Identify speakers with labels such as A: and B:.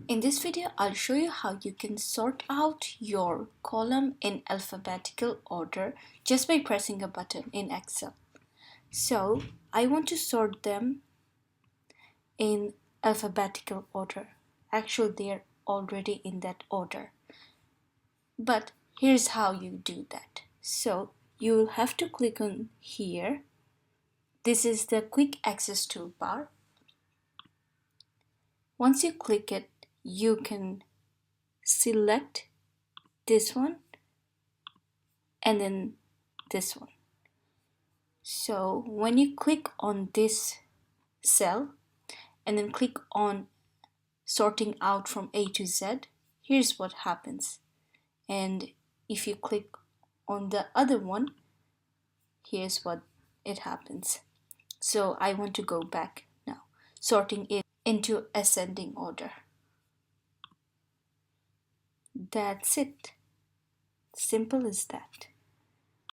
A: In this video, I'll show you how you can sort out your column in alphabetical order just by pressing a button in Excel. So I want to sort them in alphabetical order. Actually, they're already in that order. But here's how you do that. So you'll have to click on here. This is the quick access toolbar. Once you click it, you can select this one and then this one. So when you click on this cell and then click on sorting out from A to Z, here's what happens. And if you click on the other one, here's what it happens. So I want to go back now, sorting it into ascending order. That's it. Simple as that.